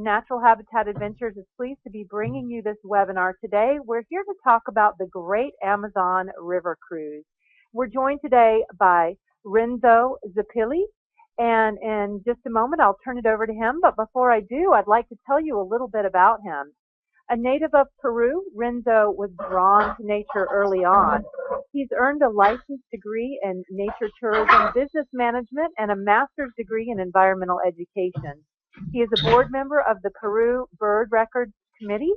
Natural Habitat Adventures is pleased to be bringing you this webinar today. We're here to talk about the Great Amazon River Cruise. We're joined today by Renzo Zappilli, and in just a moment I'll turn it over to him. But before I do, I'd like to tell you a little bit about him. A native of Peru, Renzo was drawn to nature early on. He's earned a licensed degree in nature tourism business management and a master's degree in environmental education. He is a board member of the Peru Bird Records Committee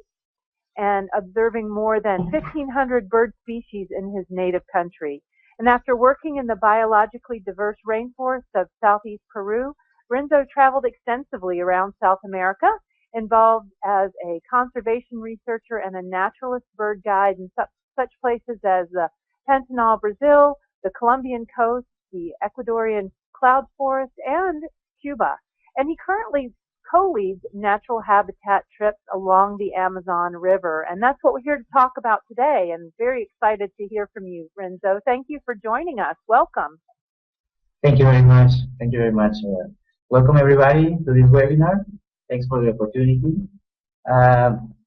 and observing more than 1,500 bird species in his native country. And after working in the biologically diverse rainforests of southeast Peru, Renzo traveled extensively around South America, involved as a conservation researcher and a naturalist bird guide in such places as the Pantanal, Brazil, the Colombian coast, the Ecuadorian cloud forest, and Cuba. And he currently co-leads natural habitat trips along the Amazon River. And that's what we're here to talk about today. And very excited to hear from you, Renzo. Thank you for joining us. Welcome. Thank you very much. Thank you very much. Welcome everybody to this webinar. Thanks for the opportunity.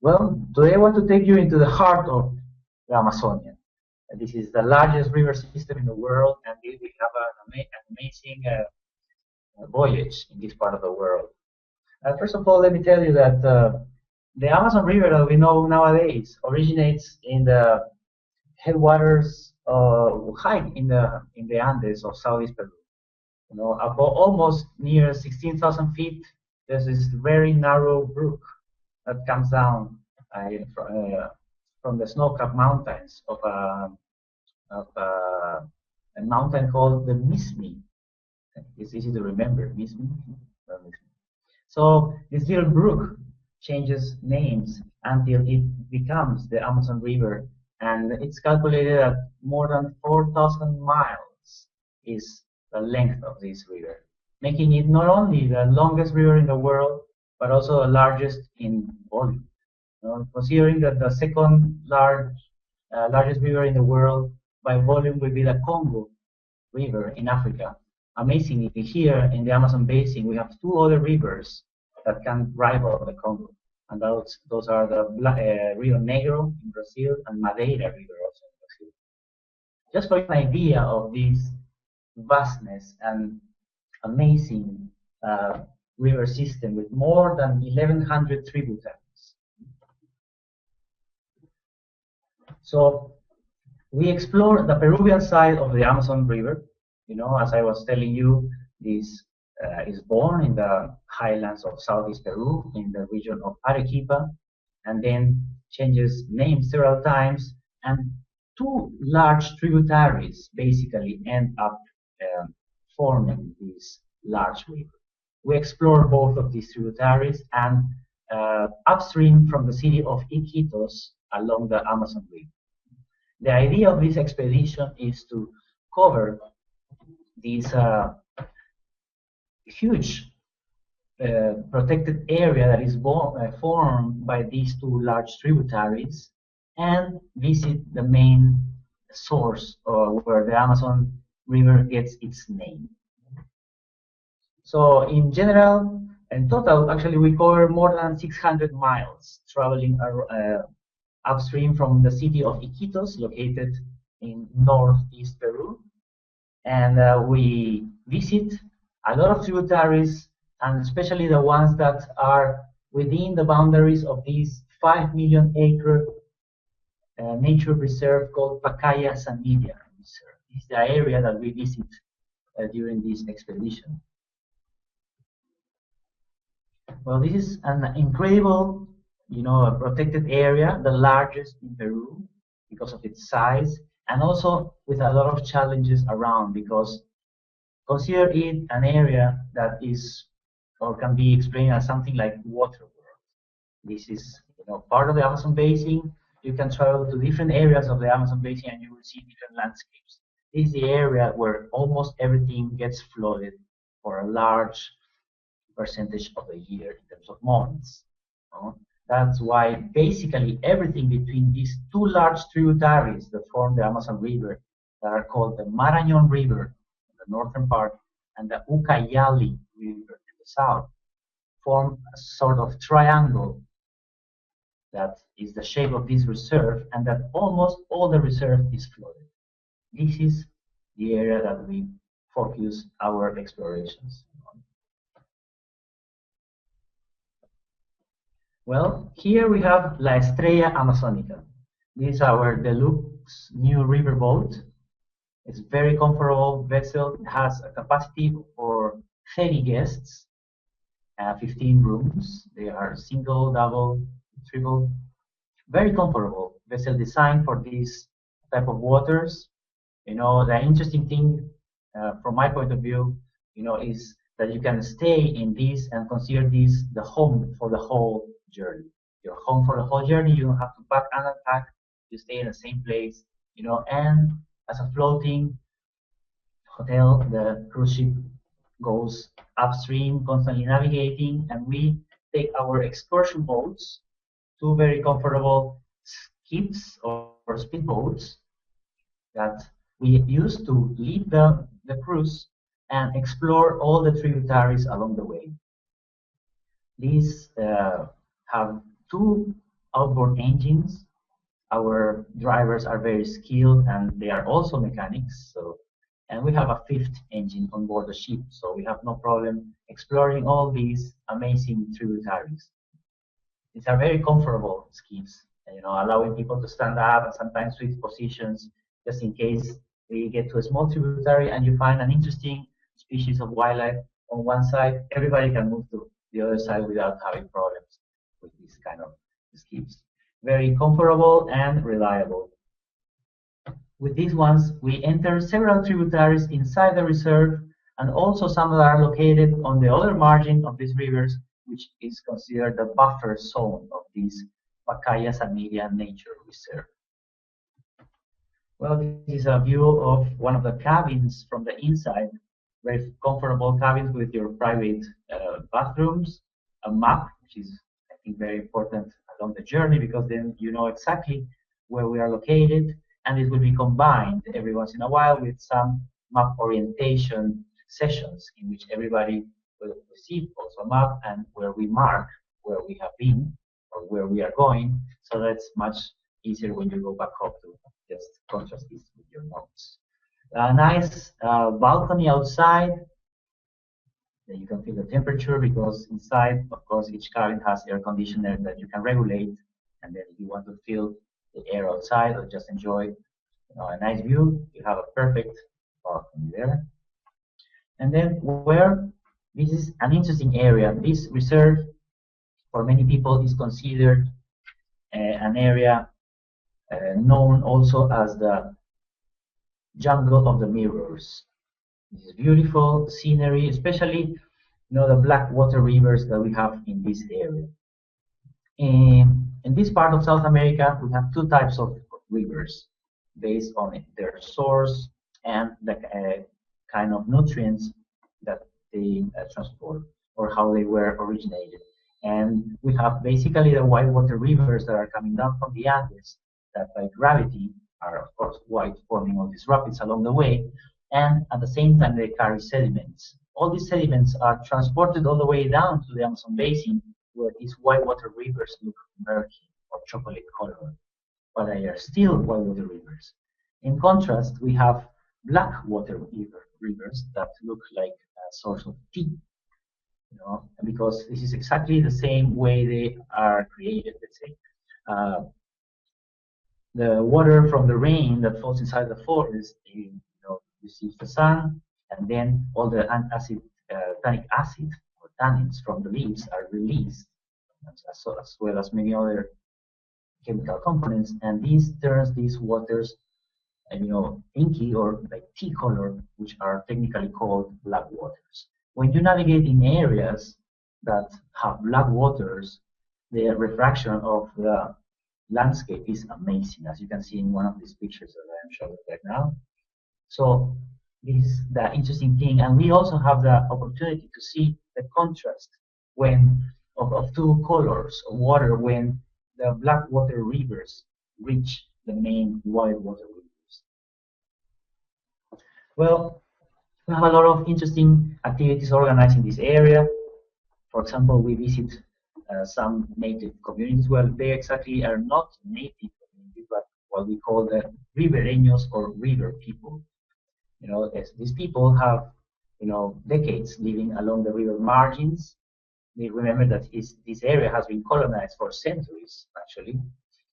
Well, today I want to take you into the heart of the Amazonia. This is the largest river system in the world, and we have an amazing voyage in this part of the world. First of all, let me tell you that the Amazon River that we know nowadays originates in the headwaters high in the Andes of southeast Peru. You know, about almost near 16,000 feet, there's this very narrow brook that comes down from the snow-capped mountains of a mountain called the Mismi. It's easy to remember, Mismi. So this little brook changes names until it becomes the Amazon River, and it's calculated that more than 4,000 miles is the length of this river, making it not only the longest river in the world, but also the largest in volume. Considering that the second largest river in the world by volume will be the Congo River in Africa. Amazingly, here in the Amazon basin, we have two other rivers that can rival the Congo, and those are the Rio Negro in Brazil and Madeira River also in Brazil. Just for an idea of this vastness and amazing river system with more than 1,100 tributaries. So we explore the Peruvian side of the Amazon River. You know, as I was telling you, this is born in the highlands of southeast Peru, in the region of Arequipa, and then changes name several times, and two large tributaries basically end up forming this large river. We explore both of these tributaries and upstream from the city of Iquitos along the Amazon River. The idea of this expedition is to cover this huge protected area that is formed by these two large tributaries and visit the main source where the Amazon River gets its name. So in general, in total, actually we cover more than 600 miles traveling upstream from the city of Iquitos, located in northeast Peru. And we visit a lot of tributaries, and especially the ones that are within the boundaries of this 5 million acre nature reserve called Pacaya San Miguel Reserve. This is the area that we visit during this expedition. Well, this is an incredible, a protected area, the largest in Peru because of its size, and also with a lot of challenges around, because consider it an area that is, or can be explained as something like water world. This is, part of the Amazon basin. You can travel to different areas of the Amazon basin and you will see different landscapes. This is the area where almost everything gets flooded for a large percentage of the year in terms of months. That's why basically everything between these two large tributaries that form the Amazon River, that are called the Marañón River in the northern part and the Ucayali River in the south, form a sort of triangle that is the shape of this reserve, and that almost all the reserve is flooded. This is the area that we focus our explorations on. Well, here we have La Estrella Amazonica. This is our deluxe new riverboat. It's a very comfortable vessel. It has a capacity for 30 guests, 15 rooms. They are single, double, triple. Very comfortable vessel designed for this type of waters. You know, the interesting thing from my point of view, you know, is that you can stay in this and consider this the home for the whole journey. Your home for the whole journey. You don't have to pack and unpack. You stay in the same place, you know, and as a floating hotel, the cruise ship goes upstream, constantly navigating, and we take our excursion boats, two very comfortable skiffs or speedboats that we use to lead the cruise and explore all the tributaries along the way. These have two outboard engines. Our drivers are very skilled and they are also mechanics. And we have a fifth engine on board the ship, so we have no problem exploring all these amazing tributaries. These are very comfortable skiffs, you know, allowing people to stand up and sometimes switch positions just in case we get to a small tributary and you find an interesting species of wildlife on one side. Everybody can move to the other side without having problems with these kind of skiffs. Very comfortable and reliable. With these ones, we enter several tributaries inside the reserve, and also some that are located on the other margin of these rivers, which is considered the buffer zone of this Pacaya-Samiria Nature Reserve. Well, this is a view of one of the cabins from the inside. Very comfortable cabins with your private bathrooms, a map, which is, I think, very important along the journey, because then you know exactly where we are located, and it will be combined every once in a while with some map orientation sessions in which everybody will receive also a map and where we mark where we have been or where we are going, so that's much easier when you go back home to just contrast this with your notes. A nice balcony outside. You can feel the temperature, because inside, of course, each cabin has air conditioner that you can regulate, and then if you want to feel the air outside or just enjoy, you know, a nice view, you have a perfect balcony there. And then where this is an interesting area. This reserve, for many people, is considered an area known also as the jungle of the mirrors. This is beautiful scenery, especially, you know, the black water rivers that we have in this area. In this part of South America, we have two types of rivers based on their source and the kind of nutrients that they transport, or how they were originated. And we have basically the whitewater rivers that are coming down from the Andes, that by gravity are, of course, white, forming all these rapids along the way, and at the same time they carry sediments. All these sediments are transported all the way down to the Amazon basin, where these whitewater rivers look murky or chocolate colored, but they are still whitewater rivers. In contrast, we have black water rivers that look like a source of tea, you know, because this is exactly the same way they are created. Let's say the water from the rain that falls inside the forest, you know, receives the sun, and then all the tannic acid or tannins from the leaves are released, as well as many other chemical components, and this turns these waters, you know, inky or like tea color, which are technically called black waters. When you navigate in areas that have black waters, the refraction of the landscape is amazing, as you can see in one of these pictures that I am showing right now. So this is the interesting thing, and we also have the opportunity to see the contrast of two colors of water when the black water rivers reach the main white water rivers. Well, we have a lot of interesting activities organized in this area. For example, we visit some native communities. Well, they exactly are not native communities, but what we call the ribereños or river people. As these people have, decades living along the river margins. We remember that this area has been colonized for centuries, actually,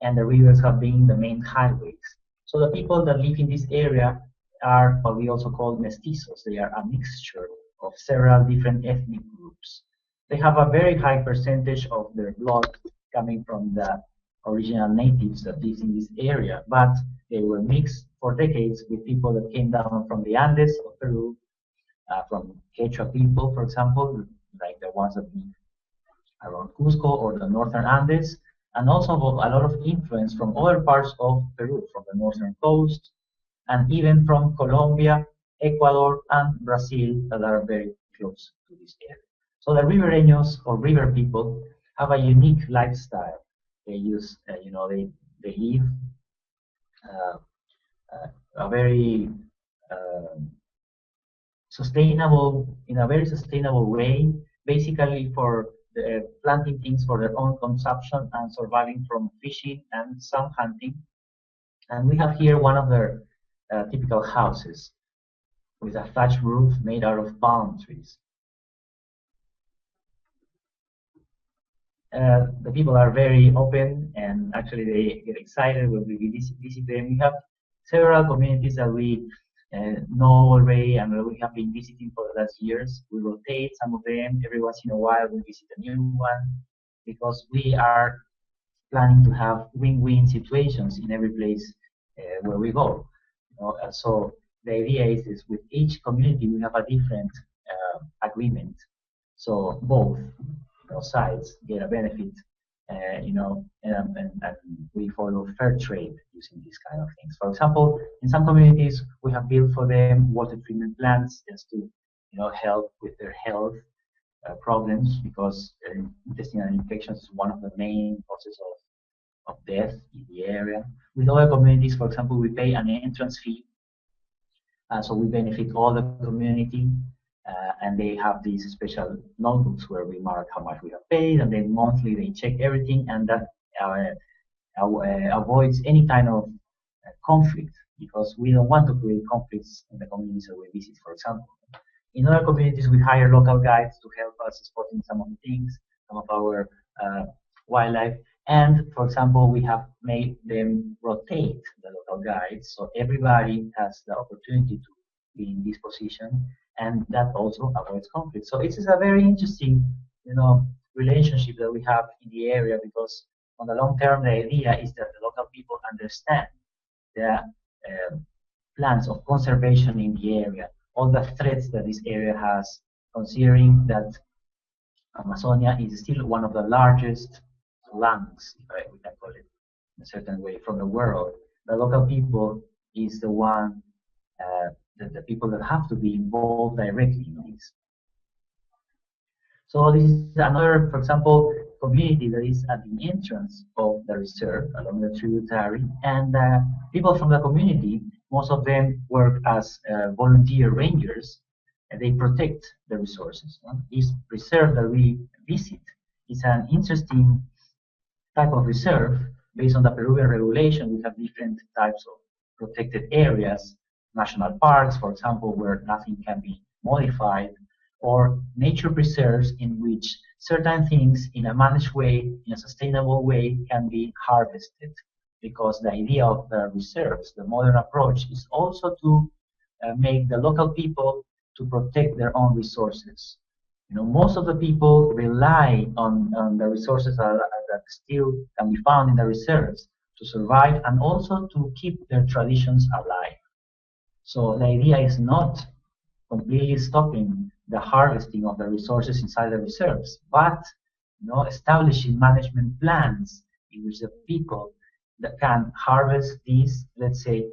and the rivers have been the main highways. So the people that live in this area are what we also call mestizos. They are a mixture of several different ethnic groups. They have a very high percentage of their blood coming from the original natives that live in this area, but they were mixed for decades with people that came down from the Andes of Peru, from Quechua people, for example, like the ones that live around Cusco or the northern Andes, and also a lot of influence from other parts of Peru, from the northern coast, and even from Colombia, Ecuador, and Brazil that are very close to this area. So the ribereños or river people have a unique lifestyle. They use, they live uh, a very sustainable, in a very sustainable way, basically for planting things for their own consumption and surviving from fishing and some hunting. And we have here one of their typical houses with a thatched roof made out of palm trees. The people are very open, and actually they get excited when we visit them. We have several communities that we know already and we have been visiting for the last years. We rotate some of them. Every once in a while we visit a new one because we are planning to have win-win situations in every place where we go. So the idea is with each community we have a different agreement. So both sides get a benefit, and we follow fair trade using these kind of things. For example, in some communities, we have built for them water treatment plants just to, help with their health problems because intestinal infections is one of the main causes of death in the area. With other communities, for example, we pay an entrance fee, so we benefit all the community. And they have these special notebooks where we mark how much we have paid, and then monthly they check everything, and that avoids any kind of conflict because we don't want to create conflicts in the communities that we visit, for example. In other communities, we hire local guides to help us spotting some of the things, some of our wildlife, and for example, we have made them rotate the local guides, so everybody has the opportunity to be in this position, and that also avoids conflict. So it is a very interesting, relationship that we have in the area because on the long term, the idea is that the local people understand the plans of conservation in the area, all the threats that this area has, considering that Amazonia is still one of the largest lungs, if we can call it in a certain way, from the world. The local people is the one the people that have to be involved directly in this. So this is another, for example, community that is at the entrance of the reserve along the tributary, and people from the community, most of them work as volunteer rangers, and they protect the resources. This reserve that we visit is an interesting type of reserve. Based on the Peruvian regulation, we have different types of protected areas, national parks, for example, where nothing can be modified, or nature preserves in which certain things in a managed way, in a sustainable way, can be harvested. Because the idea of the reserves, the modern approach, is also to make the local people to protect their own resources. Most of the people rely on the resources that still can be found in the reserves to survive and also to keep their traditions alive. So the idea is not completely stopping the harvesting of the resources inside the reserves, but establishing management plans in which the people that can harvest these, let's say,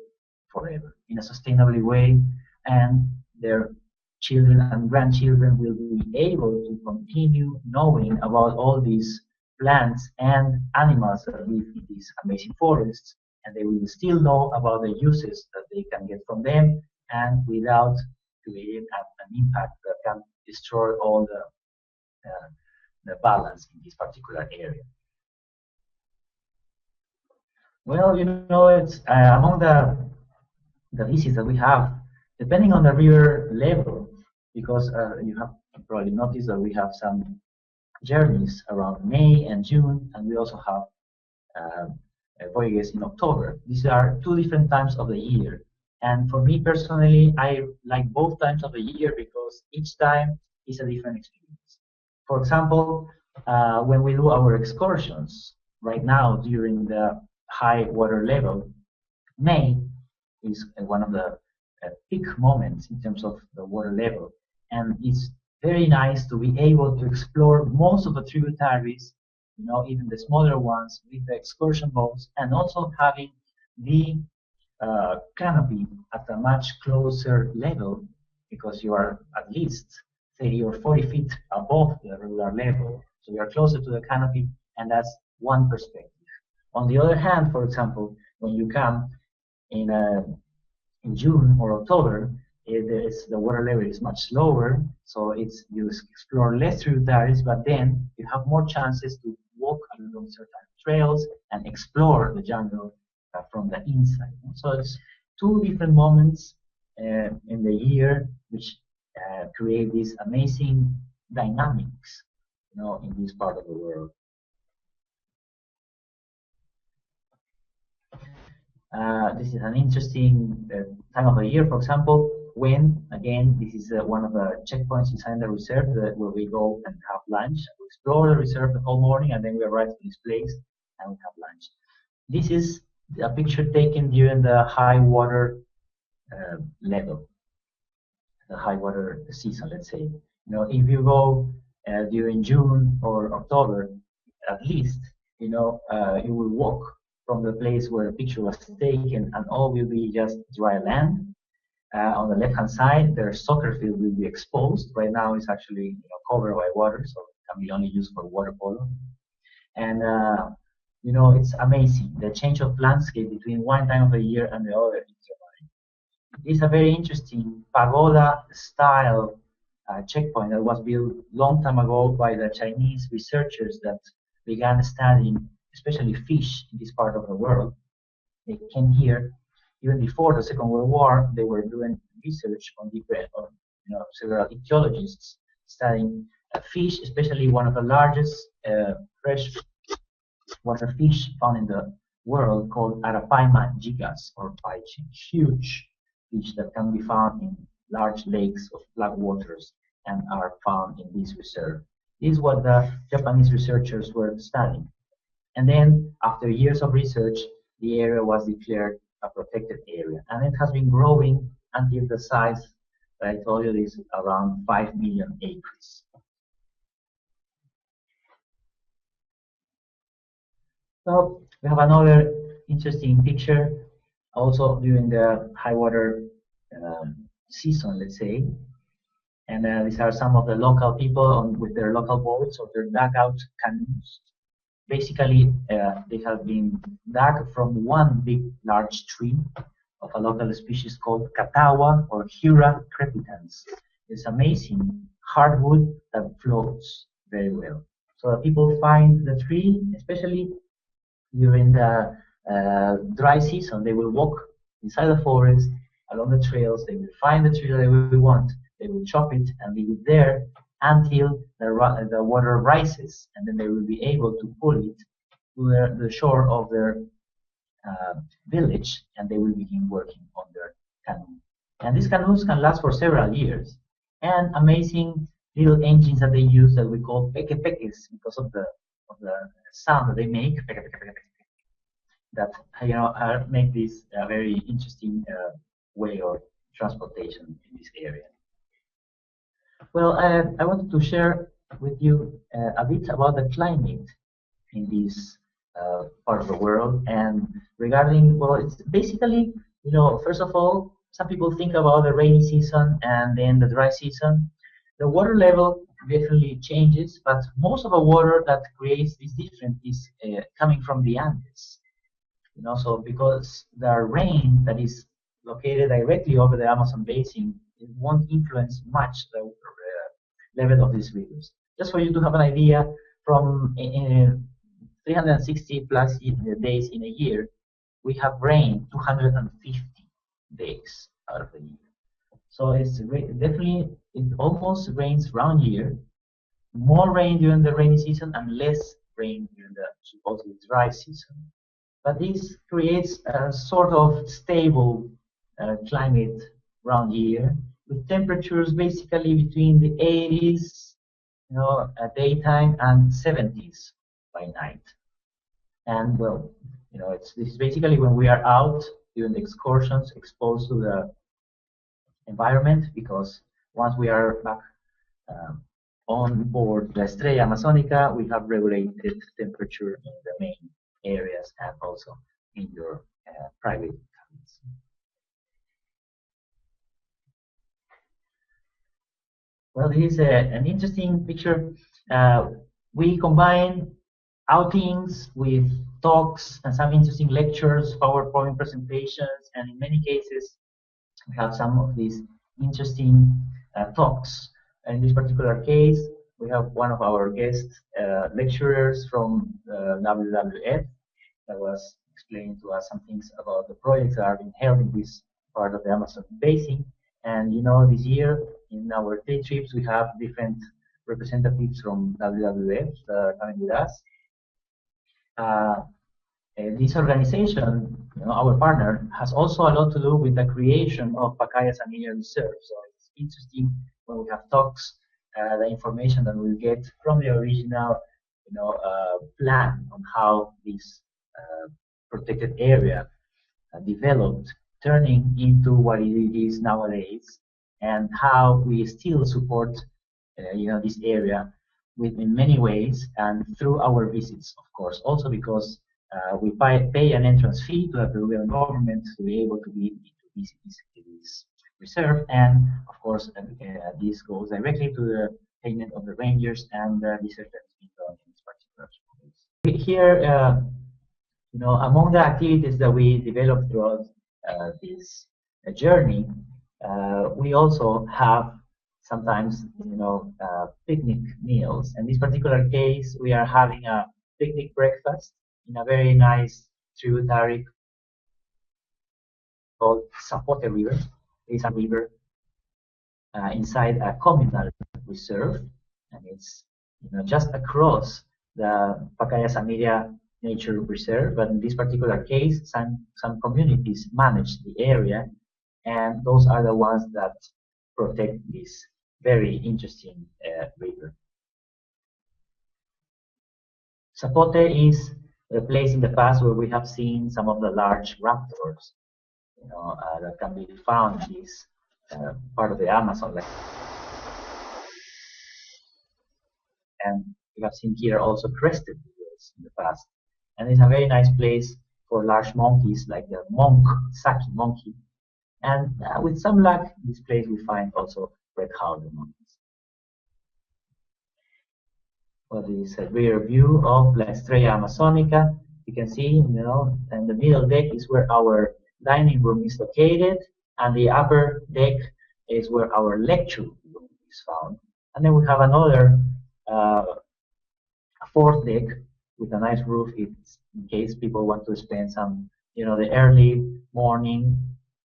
forever in a sustainable way, and their children and grandchildren will be able to continue knowing about all these plants and animals that live in these amazing forests, and they will still know about the uses that they can get from them, and without creating an impact that can destroy all the balance in this particular area. Well, it's among the visits that we have, depending on the river level, because you have probably noticed that we have some journeys around May and June, and we also have voyages in October. These are two different times of the year. And for me personally, I like both times of the year because each time is a different experience. For example, when we do our excursions, right now during the high water level, May is one of the peak moments in terms of the water level. And it's very nice to be able to explore most of the tributaries, even the smaller ones with the excursion boats, and also having the canopy at a much closer level because you are at least 30 or 40 feet above the regular level. So you are closer to the canopy, and that's one perspective. On the other hand, for example, when you come in June or October, the water level is much lower, so you explore less tributaries, but then you have more chances to walk along certain trails and explore the jungle from the inside. So it's two different moments in the year which create these amazing dynamics, in this part of the world. This is an interesting time of the year, for example, when, again, this is one of the checkpoints inside the reserve where we go and have lunch. We explore the reserve the whole morning, and then we arrive to this place and we have lunch. This is a picture taken during the high water level, the high water season, let's say. If you go during June or October, at least, you will walk from the place where the picture was taken, and all will be just dry land. On the left-hand side, their soccer field will be exposed. Right now, it's actually covered by water, so it can be only used for water polo. And it's amazing the change of landscape between one time of the year and the other. It's a very interesting pagoda-style checkpoint that was built long time ago by the Chinese researchers that began studying especially fish in this part of the world. They came here even before the Second World War. They were doing research on several ecologists studying fish, especially one of the largest fresh water fish found in the world called Arapaima gigas or paiche, huge fish that can be found in large lakes of black waters and are found in this reserve. This is what the Japanese researchers were studying. And then, after years of research, the area was declared a protected area. And it has been growing until the size that I told you is around 5 million acres. So, we have another interesting picture, also during the high water season, let's say. And these are some of the local people with their local boats or their dugout canoes. Basically, they have been dug from one big, large tree of a local species called Katawa or Hura crepitans. It's amazing hardwood that floats very well. So people find the tree, especially during the dry season. They will walk inside the forest, along the trails. They will find the tree that they will want. They will chop it and leave it there until the water rises, and then they will be able to pull it to the shore of their village, and they will begin working on their canoe. And these canoes can last for several years. And amazing little engines that they use that we call peque-peques because of the sound that they make, that make this a very interesting way of transportation in this area. Well, I wanted to share with you a bit about the climate in this part of the world. And regarding, well, it's basically, first of all, some people think about the rainy season and then the dry season. The water level definitely changes, but most of the water that creates this difference is coming from the Andes. So because the rain that is located directly over the Amazon basin, it won't influence much the level of these rivers. just for you to have an idea, from 360 plus days in a year, we have rain 250 days out of the year. So it's definitely, it almost rains round year, more rain during the rainy season and less rain during the supposedly dry season. But this creates a sort of stable climate round year, with temperatures basically between the 80s, at daytime, and 70s by night. And well, this is basically when we are out during the excursions, exposed to the environment, because once we are back on board the Estrella Amazonica, we have regulated temperature in the main areas and also in your private cabins. Well, this is an interesting picture. We combine outings with talks and some interesting lectures, PowerPoint presentations, and in many cases, we have some of these interesting talks. In this particular case, we have one of our guest lecturers from WWF that was explaining to us some things about the projects that are being held in this part of the Amazon basin. And this year in our day trips, we have different representatives from WWF that are coming with us. This organization, our partner, has also a lot to do with the creation of Pacayas Amilia Reserve. So it's interesting when we have talks, the information that we get from the original, plan on how this protected area developed, turning into what it is nowadays, and how we still support, this area in many ways, and through our visits, of course, also because we pay an entrance fee to the Peruvian government to be able to visit this reserve, and of course, this goes directly to the payment of the rangers and the research that is being done in this particular place. Here, among the activities that we developed throughout this journey, we also have sometimes, picnic meals. In this particular case, we are having a picnic breakfast in a very nice tributary called Zapote River. It's a river inside a communal reserve, and it's just across the Pacayas Amilia Nature Reserve. But in this particular case, some communities manage the area, and those are the ones that protect this very interesting river. Zapote is a place in the past where we have seen some of the large raptors, that can be found in this part of the Amazon. And we have seen here also crested eagles in the past. And it's a very nice place for large monkeys like the Saki monkey. And with some luck, in this place we find also red-howler monkeys. Well, this is a rear view of La Estrella Amazonica. You can see, and the middle deck is where our dining room is located, and the upper deck is where our lecture room is found. And then we have another fourth deck with a nice roof, in case people want to spend some, the early morning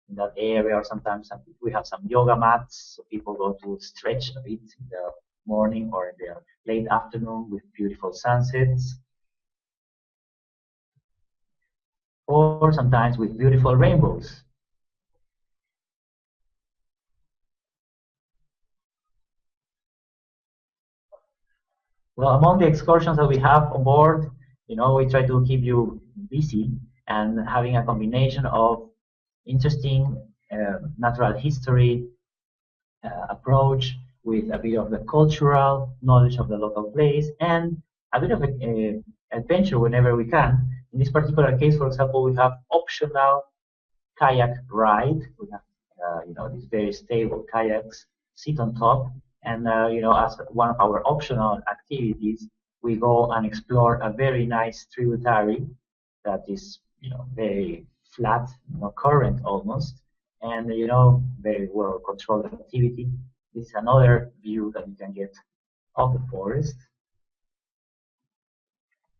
in that area, or sometimes we have some yoga mats, so people go to stretch a bit in the morning or in the late afternoon with beautiful sunsets, or sometimes with beautiful rainbows. Well, among the excursions that we have on board, we try to keep you busy and having a combination of interesting natural history approach with a bit of the cultural knowledge of the local place and a bit of adventure whenever we can. In this particular case, for example, we have optional kayak ride. We have, these very stable kayaks, sit on top, and as one of our optional activities, we go and explore a very nice tributary that is, very flat, current almost, and very well controlled activity. This is another view that you can get of the forest.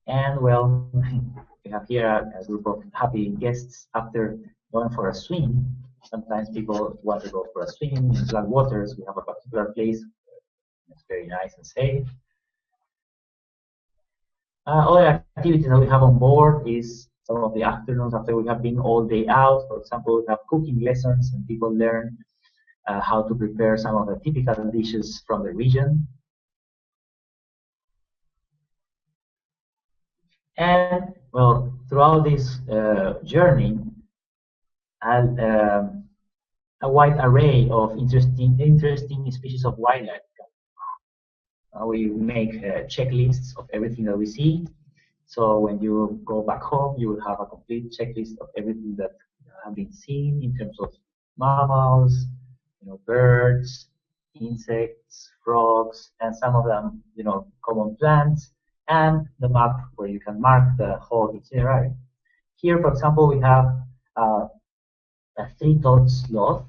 And well, we have here a group of happy guests after going for a swim. Sometimes people want to go for a swim in black waters. We have a particular place that's very nice and safe. Other activities that we have on board is some of the afternoons after we have been all day out. For example, we have cooking lessons and people learn how to prepare some of the typical dishes from the region. And well, throughout this journey, a, a wide array of interesting species of wildlife. We make checklists of everything that we see. So when you go back home, you will have a complete checklist of everything that have been seen in terms of mammals, birds, insects, frogs, and some of them, common plants, and the map where you can mark the whole itinerary. Here, for example, we have a three-toed sloth.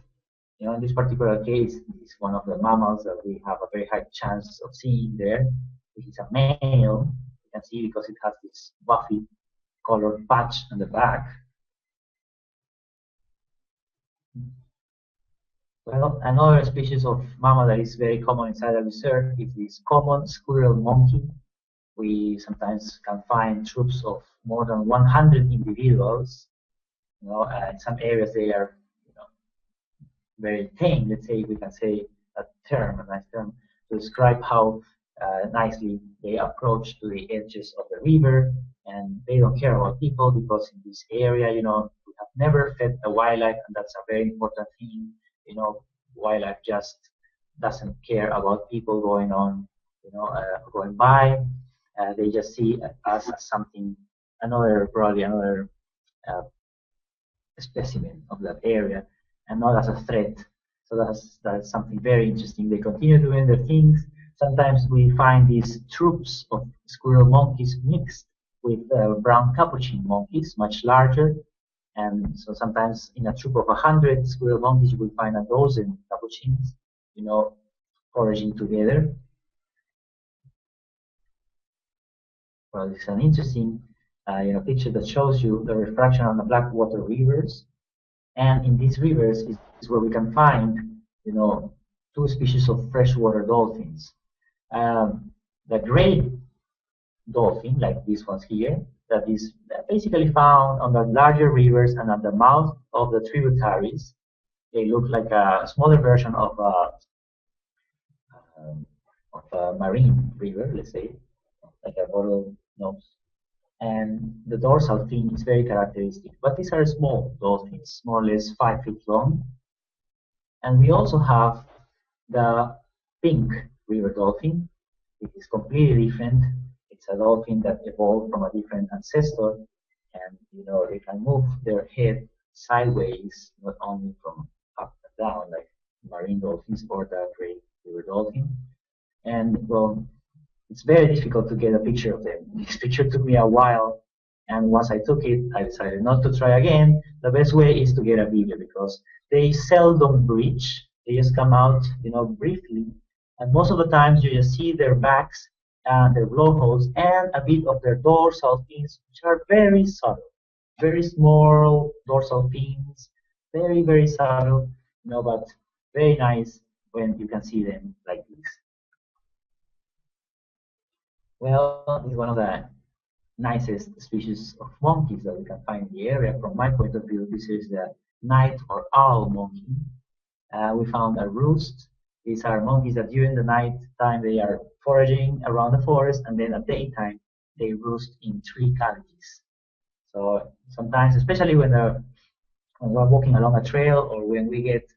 In this particular case, it's one of the mammals that we have a very high chance of seeing there. This is a male. You can see because it has this buffy colored patch on the back. Well, another species of mammal that is very common inside the reserve is this common squirrel monkey. We sometimes can find troops of more than 100 individuals. In some areas they are very tame. Let's say we can say a nice term, to describe how nicely they approach to the edges of the river, and they don't care about people because in this area, we have never fed the wildlife, and that's a very important thing. Wildlife just doesn't care about people going by. They just see us as something, probably another specimen of that area, and not as a threat. So that's something very interesting. They continue doing their things. Sometimes we find these troops of squirrel monkeys mixed with brown capuchin monkeys, much larger. And so sometimes in a troop of 100 squirrel monkeys, you will find a dozen capuchins, foraging together. Well, it's an interesting, picture that shows you the refraction on the blackwater rivers. And in these rivers is where we can find, two species of freshwater dolphins. The gray dolphin, like these ones here, that is basically found on the larger rivers and at the mouth of the tributaries. They look like a smaller version of a marine river, let's say, like a bottle nose. And the dorsal fin is very characteristic. But these are small dolphins, more or less 5 feet long. And we also have the pink river dolphin. It is completely different. It's a dolphin that evolved from a different ancestor, and they can move their head sideways, not only from up and down like marine dolphins or the gray river dolphin. And well, it's very difficult to get a picture of them. This picture took me a while, and once I took it, I decided not to try again. The best way is to get a video because they seldom breach. They just come out, briefly, and most of the times you just see their backs and their blowholes and a bit of their dorsal fins, which are very subtle, very small dorsal fins, very very subtle, but very nice when you can see them like this. Well, this is one of the nicest species of monkeys that we can find in the area. From my point of view, this is the night or owl monkey. We found a roost. These are monkeys that during the night time they are foraging around the forest, and then at daytime they roost in tree cavities. So sometimes, especially when we're walking along a trail, or when we get,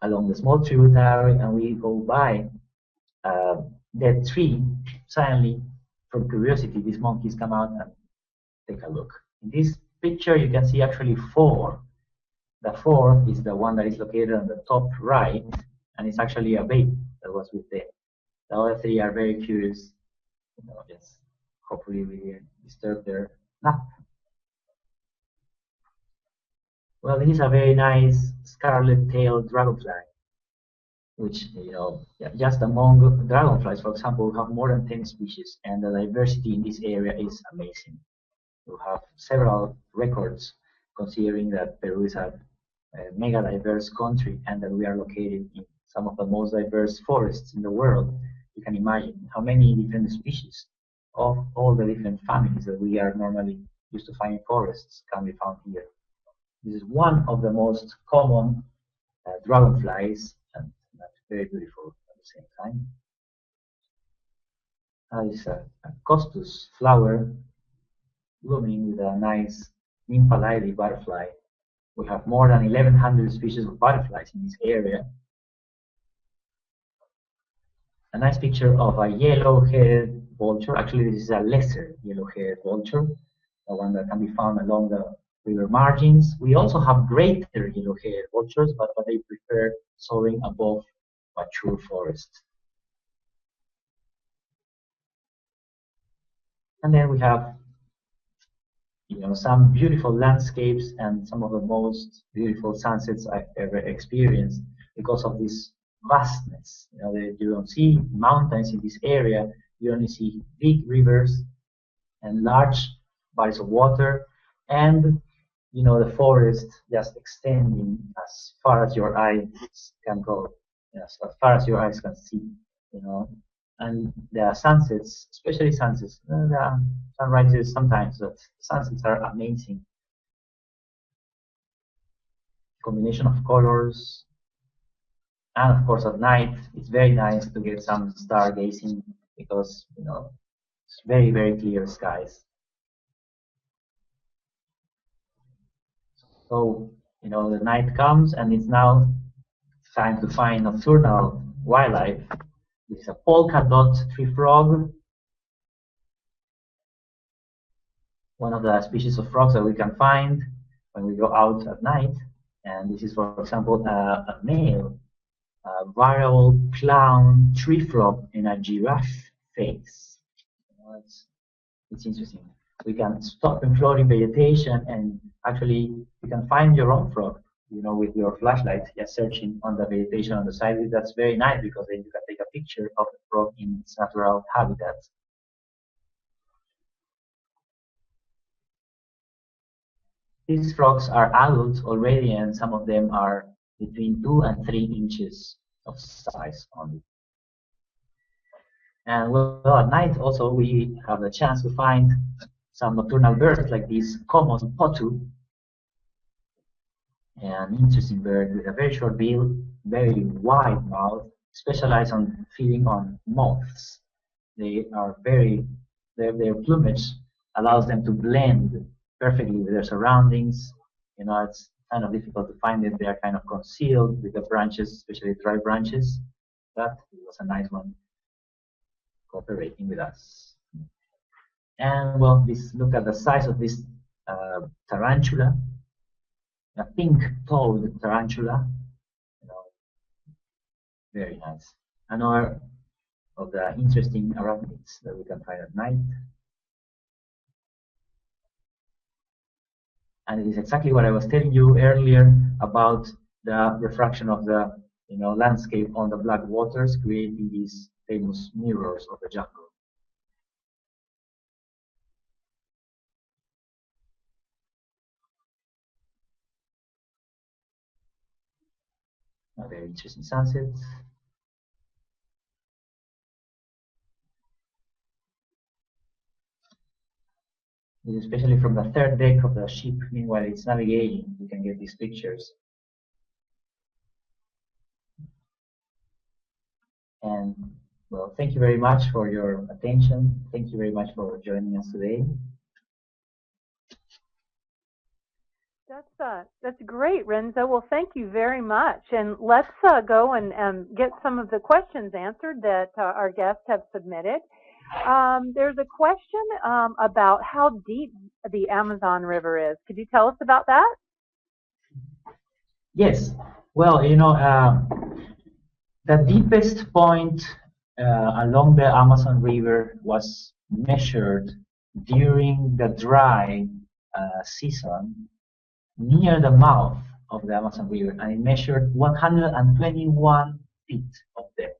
along the small tributary and we go by that tree, suddenly, from curiosity, these monkeys come out and take a look. In this picture, you can see actually 4. The 4th is the one that is located on the top right, and it's actually a baby that was with them. The other 3 are very curious, just hopefully we didn't disturb their nap. Well, this is a very nice scarlet-tailed dragonfly. which, just among dragonflies, for example, we have more than 10 species, and the diversity in this area is amazing. We have several records, considering that Peru is a mega diverse country and that we are located in some of the most diverse forests in the world. You can imagine how many different species of all the different families that we are normally used to find in forests can be found here. This is one of the most common dragonflies, and that's very beautiful at the same time. This is a costus flower blooming with a nice nymphalyli butterfly. We have more than 1,100 species of butterflies in this area. A nice picture of a yellow-headed vulture. Actually, this is a lesser yellow-headed vulture, the one that can be found along the river margins. We also have greater yellow-headed vultures, but they prefer soaring above mature forests. And then we have, some beautiful landscapes and some of the most beautiful sunsets I've ever experienced because of this vastness. You don't see mountains in this area. You only see big rivers and large bodies of water, and the forest just extending as far as your eyes can go, as far as your eyes can see. And the sunsets, especially sunsets, the sunrises sometimes, but sunsets are amazing. Combination of colors, and of course at night it's very nice to get some stargazing because it's very, very clear skies. So the night comes and it's now time to find nocturnal wildlife. This is a polka dot tree frog, one of the species of frogs that we can find when we go out at night. And this is, for example, a male variable clown tree frog in a giraffe face. It's interesting. We can stop in floating vegetation, and actually you can find your own frog, with your flashlight, just searching on the vegetation on the side. That's very nice because then you can take a picture of the frog in its natural habitat. These frogs are adults already, and some of them are between 2 and 3 inches of size only. And well, at night also we have the chance to find some nocturnal birds like this common potu, an interesting bird with a very short bill, very wide mouth, specialized on feeding on moths. They are their plumage allows them to blend perfectly with their surroundings. It's kind of difficult to find them. They are kind of concealed with the branches, especially dry branches. But it was a nice one cooperating with us. And well, look at the size of this tarantula, a pink-toed tarantula. Very nice. Another of the interesting arachnids that we can find at night. And it is exactly what I was telling you earlier about the refraction of the landscape on the black waters, creating these famous mirrors of the jungle. A very interesting sunset. Especially from the third deck of the ship, meanwhile it's navigating, you can get these pictures. And well, thank you very much for your attention. Thank you very much for joining us today. That's great, Renzo. Well, thank you very much. And let's go and get some of the questions answered that our guests have submitted. There's a question about how deep the Amazon River is. Could you tell us about that? Yes. Well, the deepest point along the Amazon River was measured during the dry season near the mouth of the Amazon River, and it measured 121 feet of depth.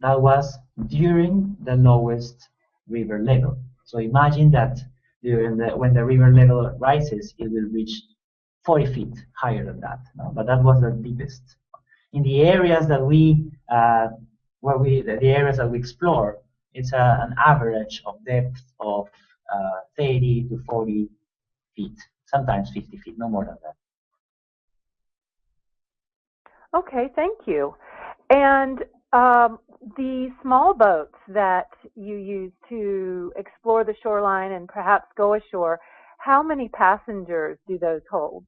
That was during the lowest river level. So imagine that when the river level rises, it will reach 40 feet higher than that. No? But that was the deepest. In the areas that the areas that we explore, it's an average of depth of 30 to 40 feet, sometimes 50 feet, no more than that. Okay, thank you. And the small boats that you use to explore the shoreline and perhaps go ashore, how many passengers do those hold?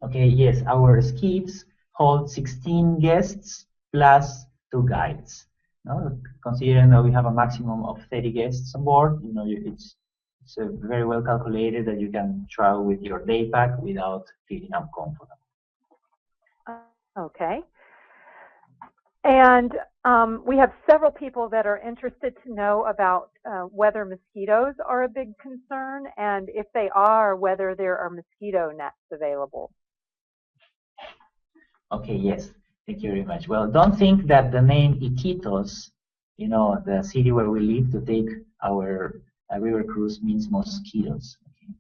Okay, yes, our skiffs hold 16 guests plus 2 guides. No? Considering that we have a maximum of 30 guests on board, it's very well calculated that you can travel with your day pack without feeling uncomfortable. Okay. And we have several people that are interested to know about whether mosquitoes are a big concern, and if they are, whether there are mosquito nets available. Okay, yes, thank you very much. Well, don't think that the name Iquitos, the city where we live to take our river cruise, means mosquitoes. Okay?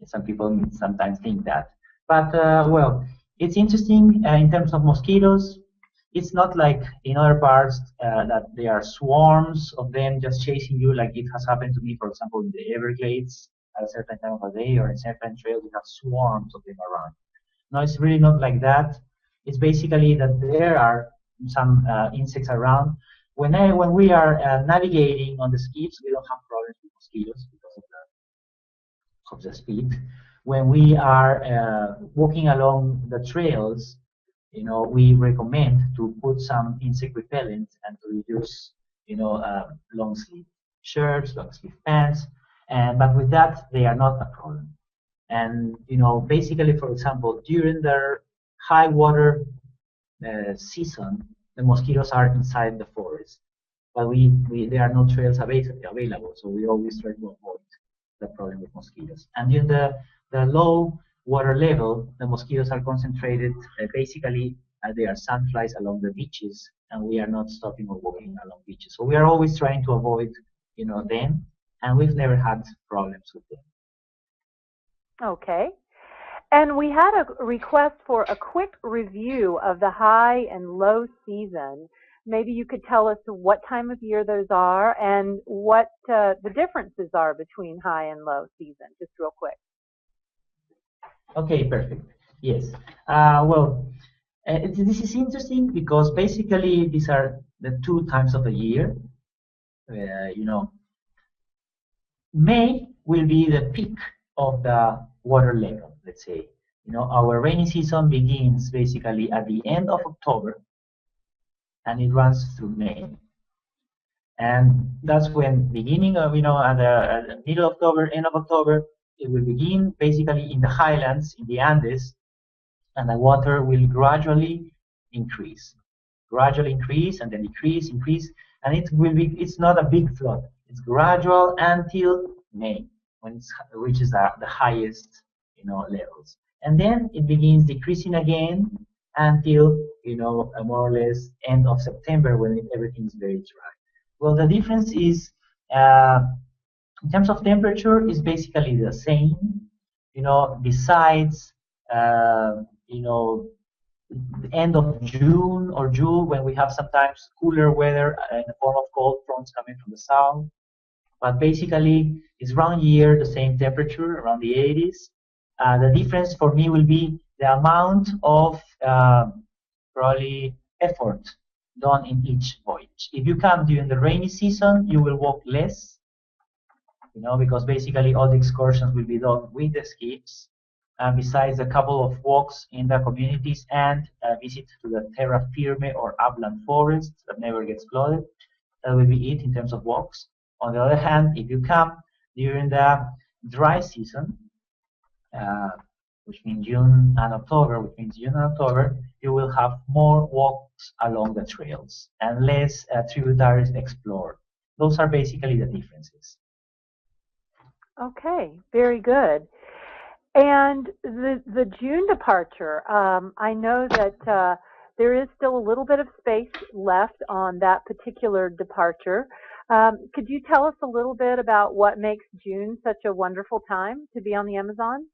Some people sometimes think that. But, well, it's interesting in terms of mosquitoes. It's not like in other parts that there are swarms of them just chasing you, like it has happened to me, for example, in the Everglades at a certain time of the day, or in certain trails, we have swarms of them around. No, it's really not like that. It's basically that there are some insects around. When we are navigating on the skiffs, we don't have problems with mosquitoes because of the speed. When we are walking along the trails, we recommend to put some insect repellent and to use, long sleeve shirts, long sleeve pants, but with that they are not a problem. And basically, for example, during the high water season, the mosquitoes are inside the forest, but there are no trails available, so we always try to avoid the problem with mosquitoes. And during the low water level, the mosquitoes are concentrated basically they are sandflies along the beaches, and we are not stopping or walking along beaches. So we are always trying to avoid, them, and we've never had problems with them. Okay. And we had a request for a quick review of the high and low season. Maybe you could tell us what time of year those are and what the differences are between high and low season, just real quick. Okay, perfect. Yes. Well, this is interesting because basically these are the 2 times of the year. May will be the peak of the water level, let's say. Our rainy season begins basically at the end of October and it runs through May. And that's when beginning of, at the middle of October, end of October, it will begin basically in the highlands, in the Andes, and the water will gradually increase. Gradually increase and then decrease, increase, and it's not a big flood. It's gradual until May, when it reaches the highest, levels. And then it begins decreasing again until, more or less end of September when everything is very dry. Well, the difference is, in terms of temperature, is basically the same. Besides, the end of June or June when we have sometimes cooler weather in the form of cold fronts coming from the south. But basically, it's round year, the same temperature, around the 80s. The difference for me will be the amount of probably effort done in each voyage. If you come during the rainy season, you will walk less, because basically all the excursions will be done with the skiffs. Besides a couple of walks in the communities and a visit to the terra firme or upland forest that never gets flooded. That will be it in terms of walks. On the other hand, if you come during the dry season, which means June and October, you will have more walks along the trails and less tributaries explored. Those are basically the differences. Okay, very good. And the June departure, I know that there is still a little bit of space left on that particular departure. Could you tell us a little bit about what makes June such a wonderful time to be on the Amazon?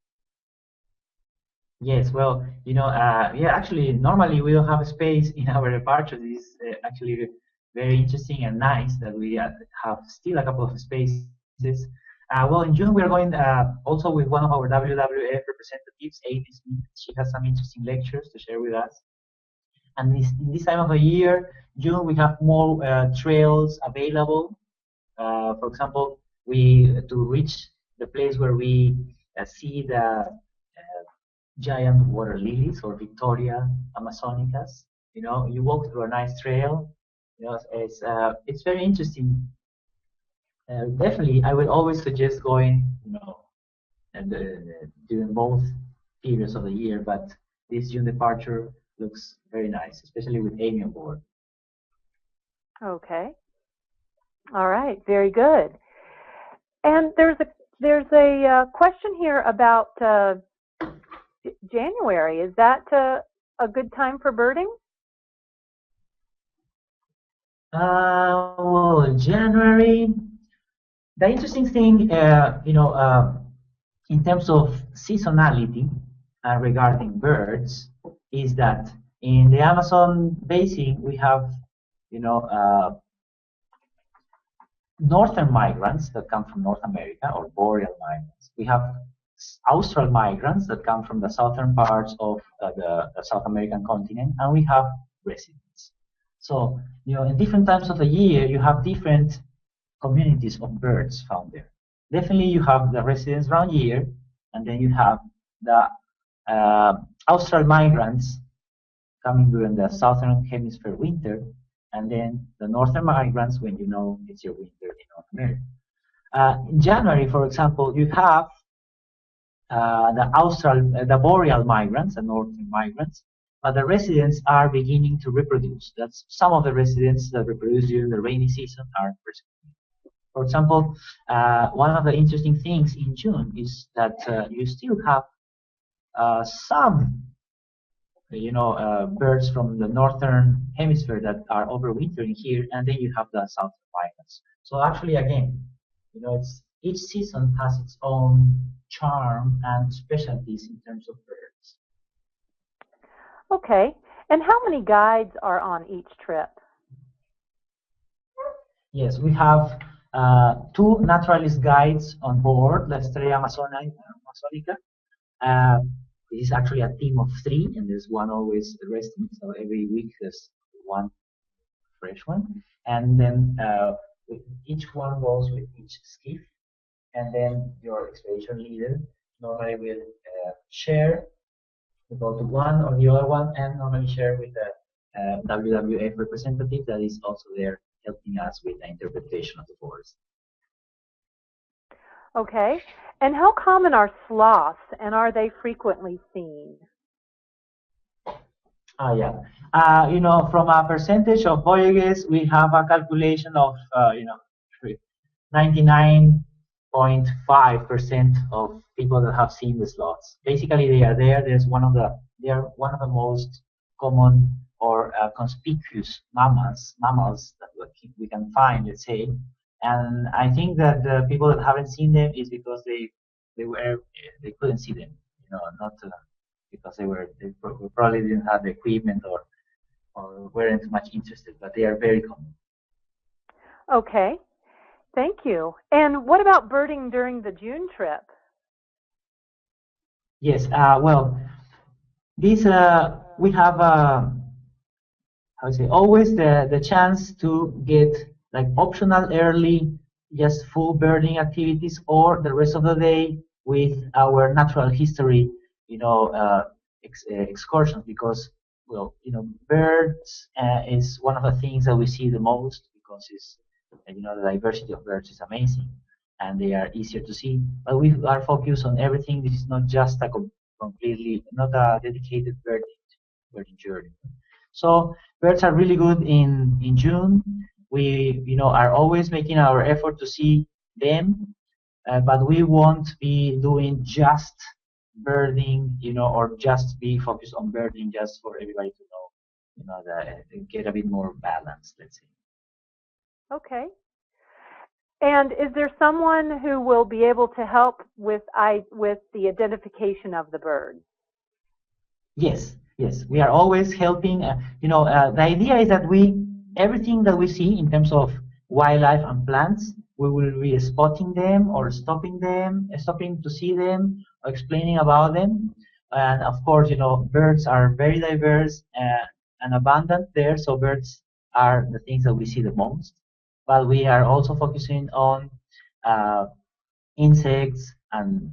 Yes, well, yeah, actually, normally we don't have a space in our departures. It's actually very interesting and nice that we have still a couple of spaces. Well, in June, we are going also with one of our WWF representatives, Amy Smith. She has some interesting lectures to share with us. And in this time of the year, June, we have more trails available. For example, we to reach the place where we see the giant water lilies or Victoria amazonicas. You walk through a nice trail. It's very interesting. Definitely, I would always suggest going, and during both periods of the year. But this June departure looks very nice, especially with Amy on board. Okay. All right. Very good. And there's a question here about January. Is that a good time for birding? Well, January. The interesting thing, in terms of seasonality regarding birds, is that in the Amazon basin we have, northern migrants that come from North America, or boreal migrants. We have austral migrants that come from the southern parts of the South American continent, and we have residents. So, in different times of the year, you have different communities of birds found there. Definitely, you have the residents around here, and then you have the austral migrants coming during the southern hemisphere winter, and then the northern migrants when it's your winter in North America. In January, for example, you have the boreal migrants, the northern migrants, but the residents are beginning to reproduce. That's some of the residents that reproduce during the rainy season are present. For example, one of the interesting things in June is that you still have some birds from the northern hemisphere that are overwintering here, and then you have the southern migrants. So actually, again, each season has its own charm and specialties in terms of birds. Okay. And how many guides are on each trip? Yes, we have 2 naturalist guides on board the Estrella Amazonica. This is actually a team of 3, and there's one always resting. So every week there's one fresh one, and then each one goes with each skiff, and then your expedition leader normally will share. We go to one or the other one, and normally share with the WWF representative that is also there helping us with the interpretation of the boards. Okay. And how common are sloths, and are they frequently seen? Yeah. From a percentage of voyages, we have a calculation of 99.5% of people that have seen the sloths. Basically, they are there. They are one of the most common or conspicuous mammals that we can find, let's say. And I think that the people that haven't seen them is because they couldn't see them, not because they probably didn't have the equipment or weren't much interested, but they are very common. Okay, thank you. And what about birding during the June trip? Yes, well, this we have always the chance to get like optional early, just full birding activities, or the rest of the day with our natural history, excursions, because birds is one of the things that we see the most, because it's the diversity of birds is amazing and they are easier to see. But we are focused on everything. This is not just a not a dedicated birding journey. So birds are really good in June. We are always making our effort to see them, but we won't be doing just birding, or just be focused on birding just for everybody to know. get a bit more balance, let's say. Okay. And is there someone who will be able to help with the identification of the birds? Yes, yes, we are always helping. The idea is that everything that we see in terms of wildlife and plants, we will be spotting them or stopping to see them or explaining about them. And of course, birds are very diverse and abundant there, so birds are the things that we see the most. But we are also focusing on uh, insects and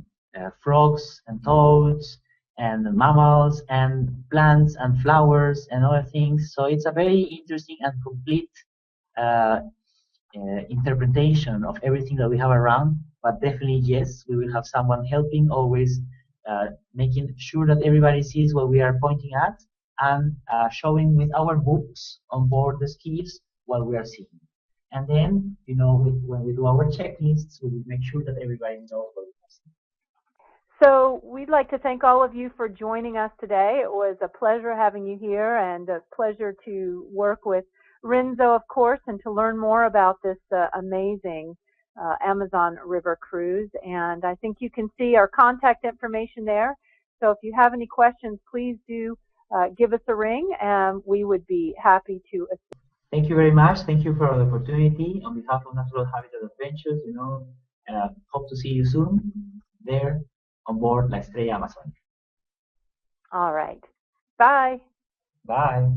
frogs and toads and mammals and plants and flowers and other things. So it's a very interesting and complete uh, interpretation of everything that we have around. But definitely, yes, we will have someone helping, always making sure that everybody sees what we are pointing at and showing with our books on board the skiffs what we are seeing. And then, when we do our checklists, we will make sure that everybody knows what we are seeing. So we'd like to thank all of you for joining us today. It was a pleasure having you here and a pleasure to work with Renzo, of course, and to learn more about this amazing Amazon River cruise. And I think you can see our contact information there. So if you have any questions, please do give us a ring, and we would be happy to assist. Thank you very much. Thank you for the opportunity. On behalf of Natural Habitat Adventures, hope to see you soon there on board La Estrella Amazon. All right. Bye. Bye.